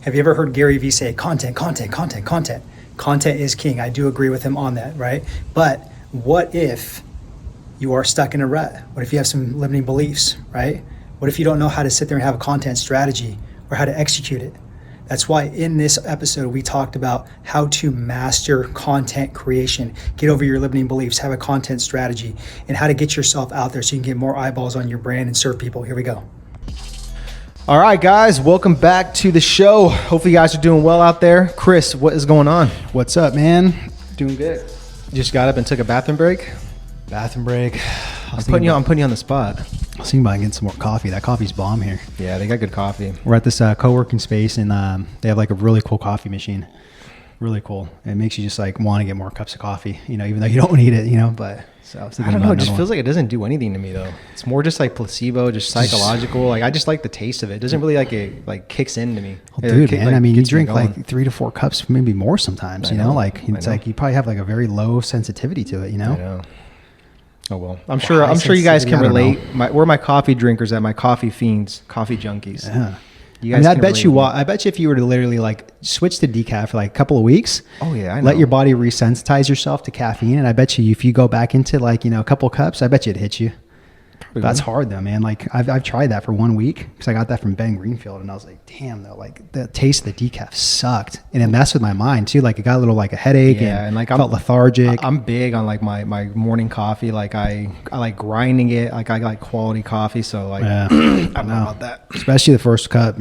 Have you ever heard Gary Vee say content? Content is king. I do agree with him on that, right? But what if you are stuck in a rut? What if you have some limiting beliefs, right? What if you don't know how to sit there and have a content strategy or how to execute it? That's why in this episode, we talked about how to master content creation, get over your limiting beliefs, have a content strategy, and how to get yourself out there so you can get more eyeballs on your brand and serve people. Here we go. All right, guys, welcome back to the show. Hopefully you guys are doing well out there. Chris, what is going on? What's up, man? Doing good. Just got up and took a bathroom break? Bathroom break. I'm putting you on the spot. I was thinking about getting some more coffee. That coffee's bomb here. Yeah, they got good coffee. We're at this co-working space, and they have like a really cool coffee machine. Really cool. It makes you just like want to get more cups of coffee, even though you don't need it, but so I was thinking I don't know. It about just feels like it doesn't do anything to me though. It's more just like placebo, just psychological. Like I just like the taste of it. It doesn't really like kicks into me. Well, dude, man, you drink going. like 3 to 4 cups, maybe more sometimes, like you probably have like a very low sensitivity to it, I know. Oh well, I'm sure you guys can relate. We're my coffee drinkers at my coffee fiends, coffee junkies. Yeah. I bet you if you were to literally like switch to decaf for like a couple of weeks, oh yeah, I know. Let your body resensitize yourself to caffeine, and I bet you if you go back into like a couple of cups, I bet you it hits you. That's hard though, man. Like I've tried that for 1 week because I got that from Ben Greenfield, and I was like, damn though, like the taste of the decaf sucked, and it messed with my mind too. Like it got a little like a headache, and like I felt lethargic. I'm big on like my morning coffee. Like I like grinding it. Like I like quality coffee. So like I don't know about that, especially the first cup.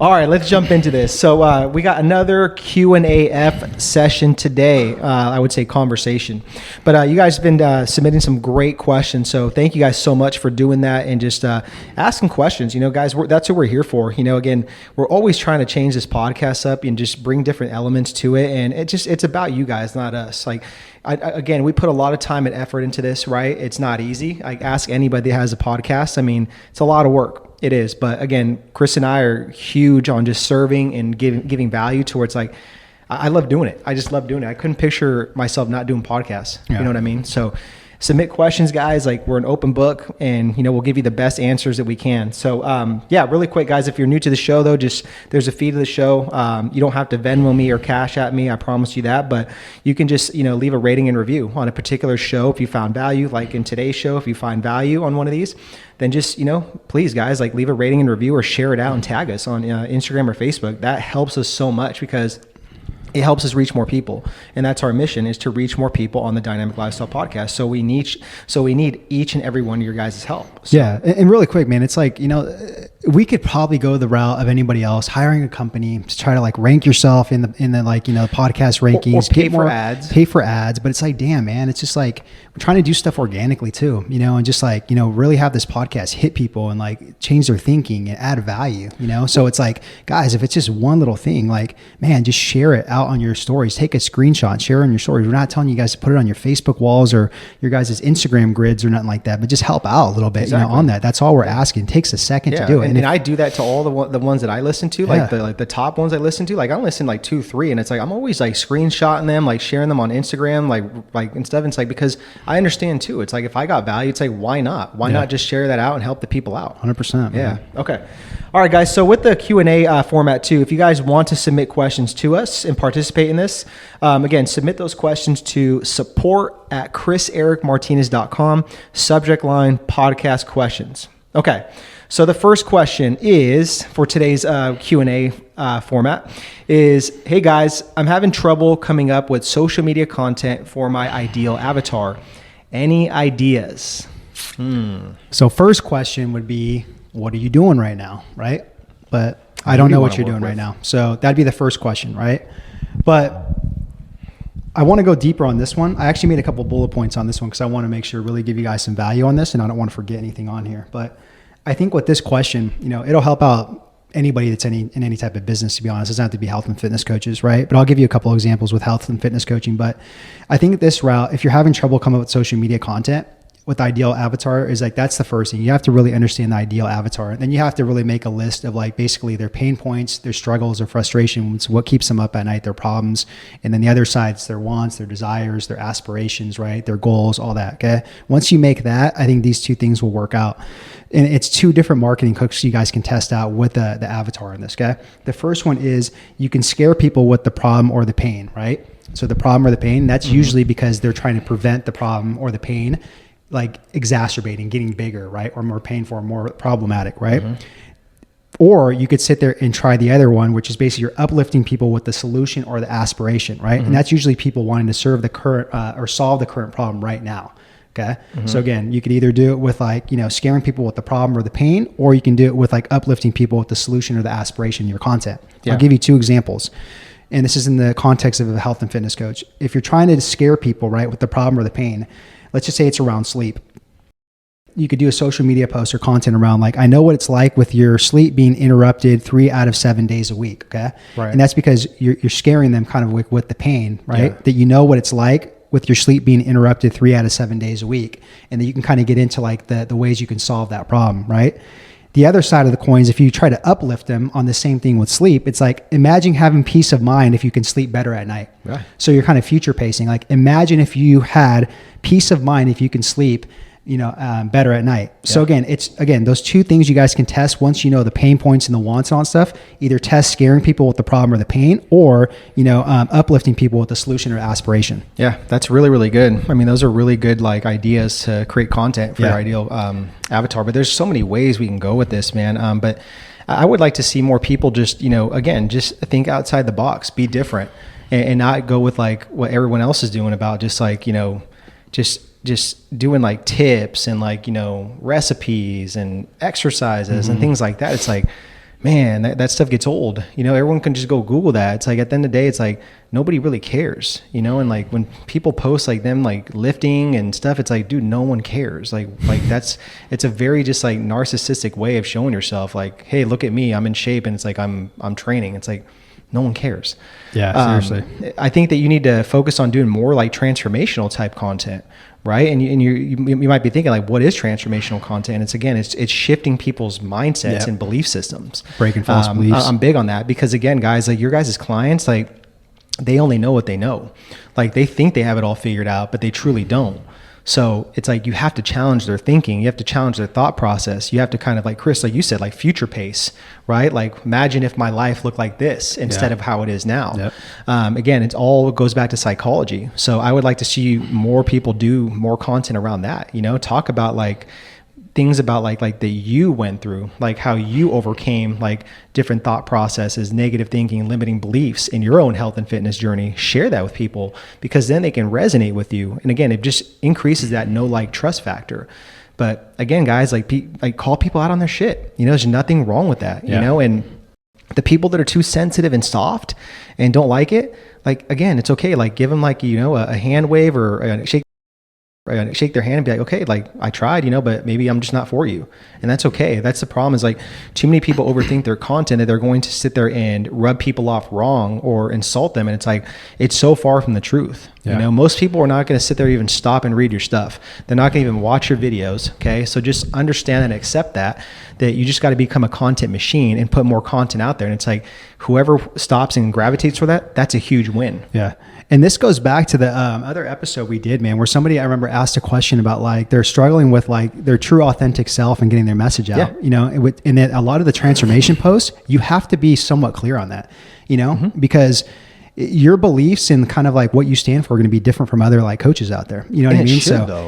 All right, let's jump into this. So we got another Q&AF session today. I would say conversation, but you guys have been submitting some great questions. So thank you guys so much for doing that and just asking questions. Guys, that's what we're here for. Again, we're always trying to change this podcast up and just bring different elements to it. And it's about you guys, not us. Like, again, we put a lot of time and effort into this, right? It's not easy. Like ask anybody that has a podcast. I mean, it's a lot of work. It is. But again, Chris and I are huge on just serving and giving value towards like, I love doing it. I just love doing it. I couldn't picture myself not doing podcasts. Yeah. You know what I mean? So submit questions, guys. Like we're an open book and, we'll give you the best answers that we can. So, really quick, guys, if you're new to the show though, just there's a feed of the show. You don't have to Venmo me or Cash at me. I promise you that, but you can just, leave a rating and review on a particular show. If you found value, like in today's show, if you find value on one of these, then just, please guys, like leave a rating and review or share it out and tag us on Instagram or Facebook. That helps us so much because it helps us reach more people. And that's our mission, is to reach more people on the Dynamic Lifestyle Podcast. So we need each and every one of your guys' help. So. Yeah. And really quick, man, it's like, we could probably go the route of anybody else, hiring a company to try to like rank yourself in the podcast rankings, pay for ads. But it's like, damn, man, it's just like, we're trying to do stuff organically too, and just like, really have this podcast hit people and like change their thinking and add value, So it's like, guys, if it's just one little thing, like, man, just share it out on your stories, take a screenshot, share it on your stories. We're not telling you guys to put it on your Facebook walls or your guys' Instagram grids or nothing like that, but just help out a little bit, on that. That's all we're asking. It takes a second to do it. And I do that to all the ones that I listen to, like the top ones I listen to. Like I listen like 2, 3, and it's like I'm always like screenshotting them, like sharing them on Instagram, like and stuff. It's like because I understand too. It's like if I got value, it's like why not? Why not just share that out and help the people out? 100%. Yeah. Okay. All right, guys. So with the Q&A format too, if you guys want to submit questions to us and participate in this, again, submit those questions to support@chrisericmartinez.com. Subject line: podcast questions. Okay. So the first question is for today's Q&A format is, hey guys, I'm having trouble coming up with social media content for my ideal avatar. Any ideas? So first question would be, what are you doing right now, right? But I don't know what you're doing right now. So that'd be the first question, right? But I want to go deeper on this one. I actually made a couple bullet points on this one because I want to make sure really give you guys some value on this, and I don't want to forget anything on here. But I think with this question, it'll help out anybody that's in any type of business, to be honest. It doesn't have to be health and fitness coaches, right? But I'll give you a couple of examples with health and fitness coaching. But I think this route, if you're having trouble coming up with social media content, with the ideal avatar is like, that's the first thing. You have to really understand the ideal avatar. And then you have to really make a list of like basically their pain points, their struggles, their frustrations, what keeps them up at night, their problems. And then the other side's their wants, their desires, their aspirations, right? Their goals, all that. Okay. Once you make that, I think these two things will work out. And it's two different marketing hooks you guys can test out with the avatar in this. Okay. The first one is you can scare people with the problem or the pain, right? So the problem or the pain, that's usually because they're trying to prevent the problem or the pain like exacerbating, getting bigger, right? Or more painful or more problematic, right? Or you could sit there and try the other one, which is basically you're uplifting people with the solution or the aspiration, right? And that's usually people wanting to serve the current or solve the current problem right now. Okay. So again, you could either do it with like, scaring people with the problem or the pain, or you can do it with like uplifting people with the solution or the aspiration in your content. I'll give you two examples. And this is in the context of a health and fitness coach. If you're trying to scare people, right, with the problem or the pain, let's just say it's around sleep. You could do a social media post or content around like, I know what it's like with your sleep being interrupted 3 out of 7 days a week. Okay. Right. And that's because you're scaring them kind of with the pain, right? That you know what it's like with your sleep being interrupted 3 out of 7 days a week. And then you can kind of get into like the ways you can solve that problem, right? The other side of the coin is if you try to uplift them on the same thing with sleep, it's like, imagine having peace of mind if you can sleep better at night. Right. So you're kind of future pacing. Like imagine if you had peace of mind if you can sleep, better at night. Yeah. So again, those two things you guys can test once you know the pain points and the wants and all that stuff. Either test scaring people with the problem or the pain, or uplifting people with the solution or aspiration. Yeah, that's really, really good. I mean, those are really good like ideas to create content for your ideal avatar. But there's so many ways we can go with this, man. But I would like to see more people just just think outside the box, be different, and not go with like what everyone else is doing about just like just doing like tips and like, recipes and exercises and things like that. It's like, man, that stuff gets old. Everyone can just go Google that. It's like at the end of the day, it's like nobody really cares, and like when people post like them like lifting and stuff, it's like, dude, no one cares. Like it's a very just like narcissistic way of showing yourself like, hey, look at me, I'm in shape. And it's like, I'm training. It's like, no one cares. Yeah, seriously. I think that you need to focus on doing more like transformational type content, right? And you might be thinking like, what is transformational content? It's shifting people's mindsets and belief systems. Breaking false beliefs. I'm big on that because again, guys, like your guys' clients, like they only know what they know. Like they think they have it all figured out, but they truly don't. So it's like you have to challenge their thinking. You have to challenge their thought process. You have to kind of like Chris, like you said, like future pace, right? Like imagine if my life looked like this instead of how it is now. Yep. Again, it all goes back to psychology. So I would like to see more people do more content around that, talk about like things about like that you went through, like how you overcame like different thought processes, negative thinking, limiting beliefs in your own health and fitness journey. Share that with people because then they can resonate with you. And again, it just increases that like trust factor. But again, guys, like call people out on their shit. There's nothing wrong with that, and the people that are too sensitive and soft and don't like it, like, again, it's okay. Like give them like, a hand wave or a shake their hand and be like, okay, like I tried, but maybe I'm just not for you. And that's okay. That's the problem is like too many people overthink their content that they're going to sit there and rub people off wrong or insult them. And it's like, it's so far from the truth. Most people are not going to sit there, even stop and read your stuff. They're not going to even watch your videos. Okay. So just understand and accept that you just got to become a content machine and put more content out there. And it's like, whoever stops and gravitates for that, that's a huge win. Yeah. And this goes back to the other episode we did, man, where somebody, I remember, asked a question about like they're struggling with like their true authentic self and getting their message out, and then a lot of the transformation posts, you have to be somewhat clear on that, because your beliefs and kind of like what you stand for are going to be different from other like coaches out there. You know what I mean?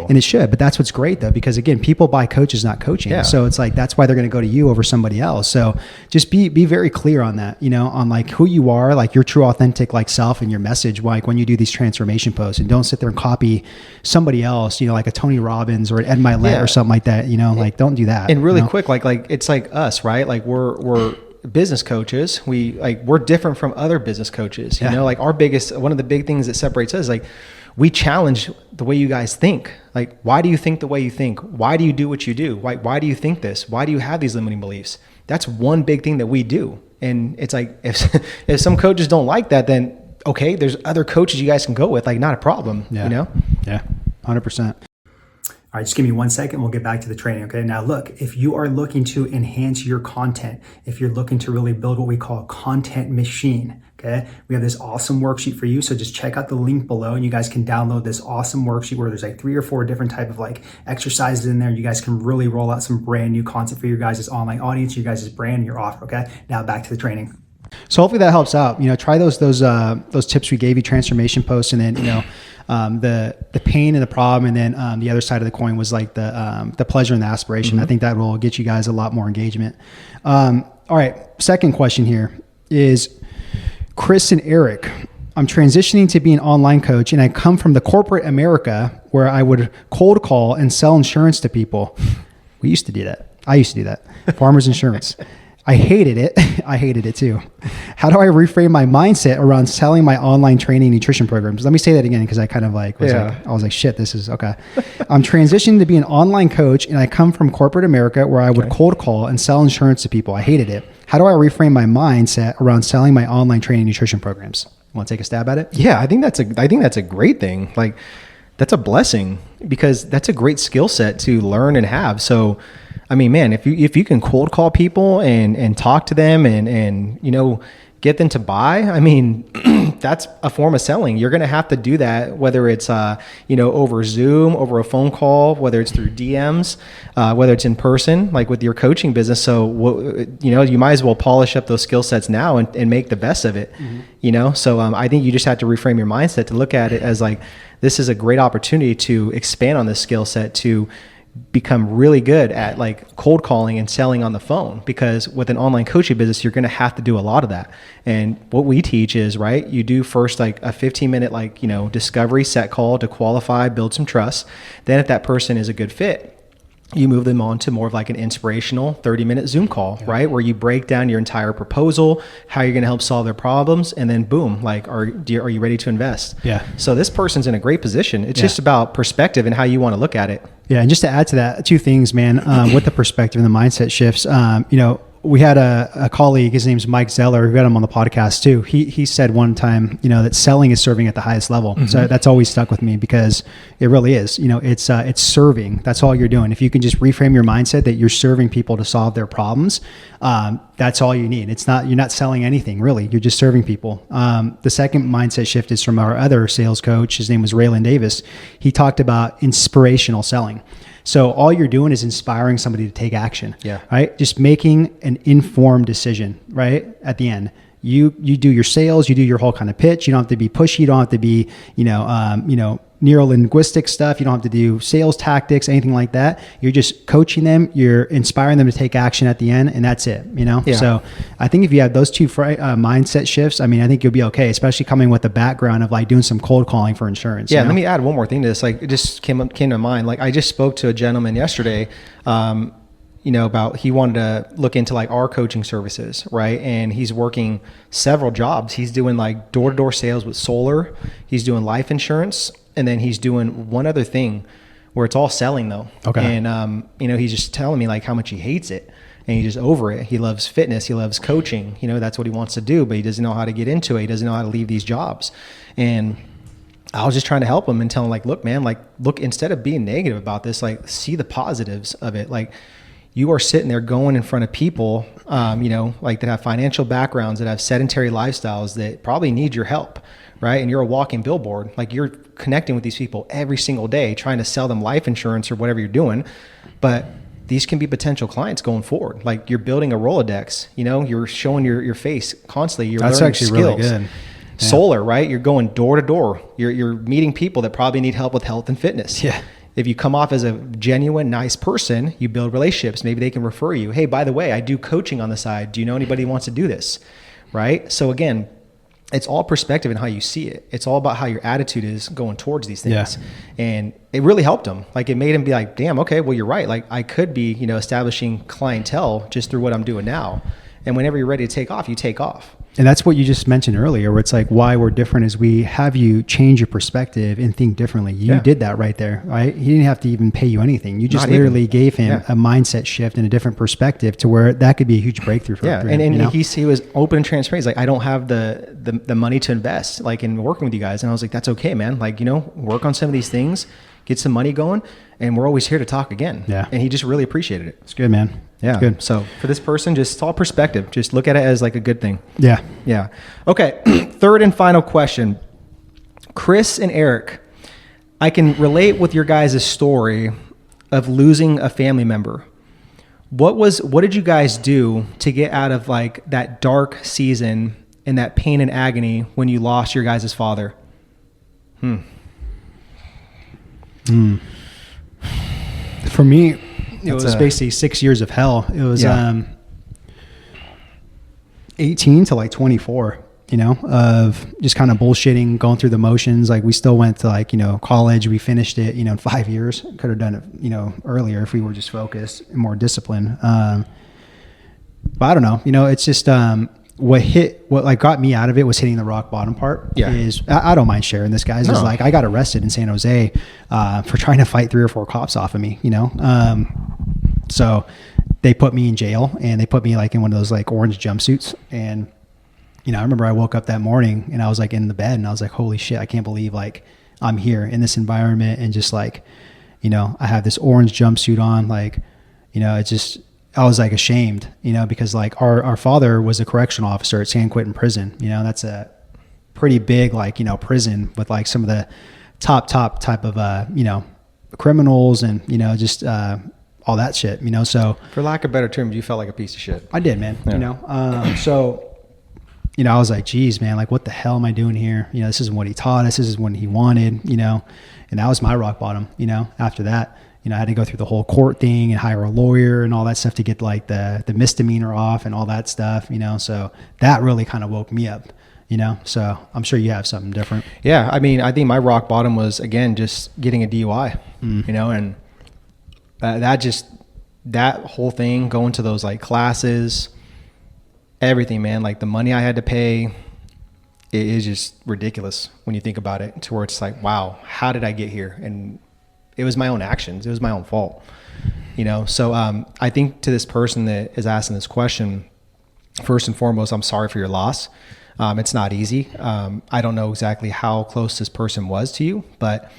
And it should, but that's what's great though, because again, people buy coaches, not coaching. Yeah. So it's like, that's why they're going to go to you over somebody else. So just be very clear on that, on like who you are, like your true authentic like self and your message, like when you do these transformation posts, and don't sit there and copy somebody else, like a Tony Robbins or an Ed Milet or something like that, like don't do that. And really quick, like it's like us, right? Like we're business coaches. We're different from other business coaches. Like one of the big things that separates us, like we challenge the way you guys think. Like, why do you think the way you think? Why do you do what you do? Why do you think this? Why do you have these limiting beliefs? That's one big thing that we do. And it's like, if some coaches don't like that, then okay, there's other coaches you guys can go with, like not a problem, Yeah, 100%. All right, just give me 1 second. We'll get back to the training. Okay. Now look, if you are looking to enhance your content, if you're looking to really build what we call a content machine, okay, we have this awesome worksheet for you. So just check out the link below and you guys can download this awesome worksheet where there's like 3 or 4 different type of like exercises in there. You guys can really roll out some brand new content for your guys' online audience, your guys' brand, your offer. Okay. Now back to the training. So hopefully that helps out. Try those tips we gave you, transformation posts, and then the pain and the problem, and then the other side of the coin was like the pleasure and the aspiration. I think that will get you guys a lot more engagement. All right, second question here is Chris and Eric. I'm transitioning to be an online coach, and I come from the corporate America where I would cold call and sell insurance to people. We used to do that. I used to do that. Farmers insurance. I hated it. I hated it too. How do I reframe my mindset around selling my online training nutrition programs? Let me say that again because I kind of I was like, shit, this is okay. I'm transitioning to be an online coach, and I come from corporate America where I would cold call and sell insurance to people. I hated it. How do I reframe my mindset around selling my online training nutrition programs? Want to take a stab at it? Yeah, I think that's a great thing. Like, that's a blessing because that's a great skill set to learn and have. So, I mean, man, if you can cold call people and talk to them and get them to buy, I mean, that's a form of selling. You're going to have to do that, whether it's over Zoom, over a phone call, whether it's through DMs, whether it's in person, like with your coaching business. So you might as well polish up those skill sets now and make the best of it. So I think you just have to reframe your mindset to look at it as like, this is a great opportunity to expand on this skill set to become really good at like cold calling and selling on the phone, because with an online coaching business, you're going to have to do a lot of that. And what we teach is, right, you do first like a 15-minute discovery set call to qualify, build some trust. Then if that person is a good fit, you move them on to more of like an inspirational 30-minute Zoom call, right? Where you break down your entire proposal, how you're going to help solve their problems, and then boom, like, are you ready to invest? Yeah. So this person's in a great position. It's just about perspective and how you want to look at it. Yeah. And just to add to that, 2 things, man, with the perspective and the mindset shifts, we had a colleague, his name's Mike Zeller, we had him on the podcast too. He said one time, that selling is serving at the highest level. So that's always stuck with me because it really is, it's serving. That's all you're doing. If you can just reframe your mindset that you're serving people to solve their problems, that's all you need. You're not selling anything really. You're just serving people. The second mindset shift is from our other sales coach. His name was Raylan Davis. He talked about inspirational selling. So all you're doing is inspiring somebody to take action, right? Just making an informed decision, right? At the end, you do your sales, you do your whole kind of pitch. You don't have to be pushy. You don't have to be, neuro-linguistic stuff. You don't have to do sales tactics, anything like that. You're just coaching them. You're inspiring them to take action at the end, and that's it, So I think if you have those 2 mindset shifts, I mean, I think you'll be okay, especially coming with the background of like doing some cold calling for insurance. Yeah, let me add one more thing to this. Like, it just came to mind. Like, I just spoke to a gentleman yesterday, about he wanted to look into like our coaching services, right? And he's working several jobs. He's doing like door-to-door sales with solar. He's doing life insurance. And then he's doing one other thing where it's all selling though. Okay. And, he's just telling me like how much he hates it and he's just over it. He loves fitness. He loves coaching. That's what he wants to do, but he doesn't know how to get into it. He doesn't know how to leave these jobs. And I was just trying to help him and tell him like, look, man, like, look, instead of being negative about this, like, see the positives of it. Like, you are sitting there going in front of people, like that have financial backgrounds, that have sedentary lifestyles that probably need your help, right? And you're a walking billboard. Like, you're connecting with these people every single day, trying to sell them life insurance or whatever you're doing. But these can be potential clients going forward. Like, you're building a Rolodex, you're showing your face constantly. That's learning actually skills. Really good. Yeah. Solar, right? You're going door to door. You're meeting people that probably need help with health and fitness. Yeah. If you come off as a genuine, nice person, you build relationships. Maybe they can refer you. Hey, by the way, I do coaching on the side. Do you know anybody who wants to do this? Right? So again, it's all perspective and how you see it. It's all about how your attitude is going towards these things. Yeah. And it really helped him. Like, it made him be like, damn, okay, well, you're right. Like, I could be, establishing clientele just through what I'm doing now. And whenever you're ready to take off, you take off. And that's what you just mentioned earlier, where it's like why we're different is we have you change your perspective and think differently. You did that right there, right? He didn't have to even pay you anything. You just literally gave him a mindset shift and a different perspective to where that could be a huge breakthrough for him. And he was open and transparent. He's like, I don't have the money to invest like in working with you guys. And I was like, that's okay, man. Like, work on some of these things. get some money going, and we're always here to talk again. Yeah. And he just really appreciated it. It's good, man. Yeah. It's good. So for this person, just it's all perspective. Just look at it as like a good thing. Yeah. Yeah. Okay. Third and final question. Chris and Eric, I can relate with your guys' story of losing a family member. What did you guys do to get out of like that dark season and that pain and agony when you lost your guys' father? For me, it was basically 6 years of hell. It was 18 to like 24, you know, of just kind of bullshitting, going through the motions. Like we still went to like, you know, college. We finished it, you know, in 5 years. Could have done it, you know, earlier if we were just focused and more disciplined. But I don't know, you know, it's just what like got me out of it was hitting the rock bottom part. Is I don't mind sharing this, guys. Is like I got arrested in San Jose for trying to fight 3 or 4 cops off of me, you know. So they put me in jail, and they put me like in one of those like orange jumpsuits. And you know, I remember I woke up that morning and I was like in the bed and I was like, holy shit, I can't believe like I'm here in this environment, and just like, you know, I have this orange jumpsuit on, like, you know, it's just, I was like ashamed, you know, because like our father was a correctional officer at San Quentin prison. You know, that's a pretty big, like, you know, prison with like some of the top type of, you know, criminals and, you know, just, all that shit, you know. So for lack of better terms, you felt like a piece of shit. I did, man. You know, so, you know, I was like, geez, man, like what the hell am I doing here? You know, this isn't what he taught us. This is what he wanted, you know, and that was my rock bottom. You know, after that, you know, I had to go through the whole court thing and hire a lawyer and all that stuff to get like the misdemeanor off and all that stuff, you know. So that really kind of woke me up, you know. So I'm sure you have something different. Yeah. I mean, I think my rock bottom was, again, just getting a DUI, you know, and that whole thing, going to those like classes, everything, man, like the money I had to pay, it is just ridiculous when you think about it, to where it's like, wow, how did I get here? And it was my own actions. It was my own fault, you know? So, I think to this person that is asking this question, first and foremost, I'm sorry for your loss. It's not easy. I don't know exactly how close this person was to you, but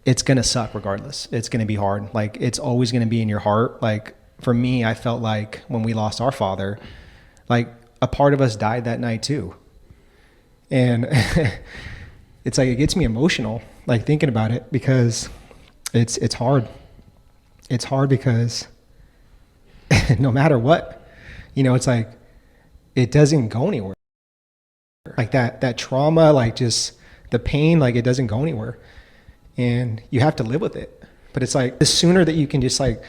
it's going to suck regardless. It's going to be hard. Like, it's always going to be in your heart. Like for me, I felt like when we lost our father, like a part of us died that night too. And it's like, it gets me emotional, like thinking about it, because it's hard. It's hard because no matter what, you know, it's like, it doesn't go anywhere. Like that trauma, like just the pain, like it doesn't go anywhere, and you have to live with it. But it's like, the sooner that you can just like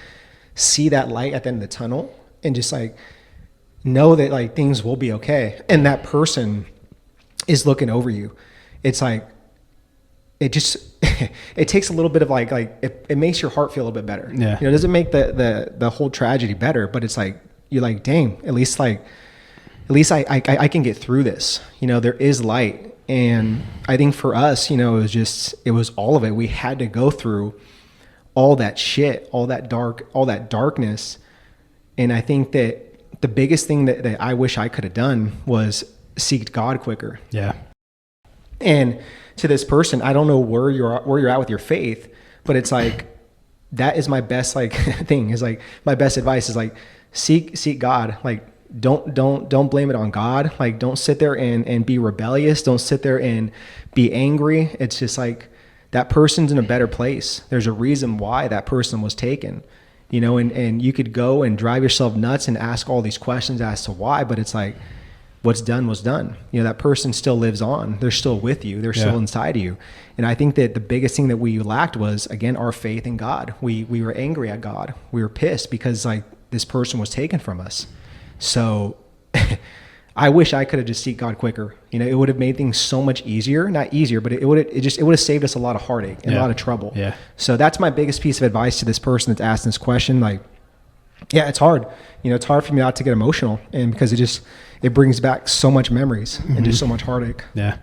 see that light at the end of the tunnel and just like know that like things will be okay, and that person is looking over you, it's like, it just it takes a little bit of like it makes your heart feel a little bit better. Yeah. You know, it doesn't make the whole tragedy better, but it's like, you're like, dang, at least I can get through this. You know, there is light. And I think for us, you know, it was all of it. We had to go through all that shit, all that darkness. And I think that the biggest thing that I wish I could have done was seek God quicker. Yeah. And to this person, I don't know where you're at with your faith, but it's like, that is my best like thing, is like my best advice is like, seek God. Like, don't blame it on God. Like, don't sit there and be rebellious. Don't sit there and be angry. It's just like, that person's in a better place. There's a reason why that person was taken, you know, and you could go and drive yourself nuts and ask all these questions as to why, but it's like, what's done was done. You know, that person still lives on. They're still with you. They're still inside of you. And I think that the biggest thing that we lacked was, again, our faith in God. We were angry at God. We were pissed because like this person was taken from us. So I wish I could have just seek God quicker. You know, it would have made things so much easier. Not easier, but it would have saved us a lot of heartache and a lot of trouble. Yeah. So that's my biggest piece of advice to this person that's asking this question. Like, yeah, it's hard. You know, it's hard for me not to get emotional, and because it brings back so much memories and just so much heartache. Yeah.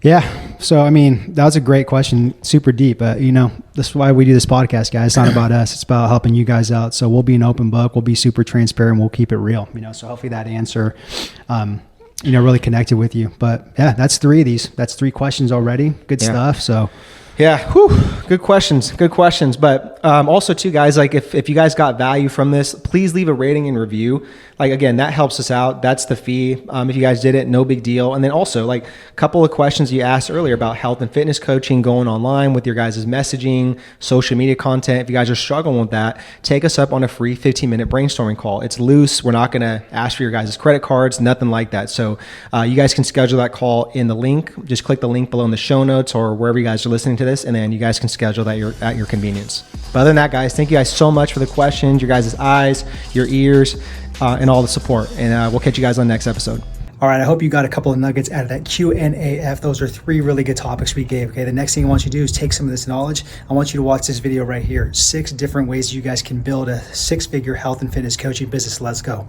Yeah. So, I mean, that was a great question. Super deep. You know, this is why we do this podcast, guys. It's not about us. It's about helping you guys out. So we'll be an open book. We'll be super transparent. We'll keep it real, you know, so hopefully that answer, you know, really connected with you. But yeah, that's 3 of these. That's 3 questions already. Good stuff. So Yeah. Whew. Good questions. Good questions. But also too, guys, like if you guys got value from this, please leave a rating and review. Like, again, that helps us out. That's the fee. If you guys did it, no big deal. And then also, like, a couple of questions you asked earlier about health and fitness coaching, going online with your guys' messaging, social media content. If you guys are struggling with that, take us up on a free 15-minute brainstorming call. It's loose. We're not going to ask for your guys' credit cards, nothing like that. So you guys can schedule that call in the link. Just click the link below in the show notes or wherever you guys are listening to this, and then you guys can schedule that at your convenience. But other than that, guys, thank you guys so much for the questions, your guys' eyes, your ears, and all the support. And we'll catch you guys on the next episode. All right, I hope you got a couple of nuggets out of that Q&AF. Those are 3 really good topics we gave, okay? The next thing I want you to do is take some of this knowledge. I want you to watch this video right here. 6 different ways you guys can build a 6-figure health and fitness coaching business. Let's go.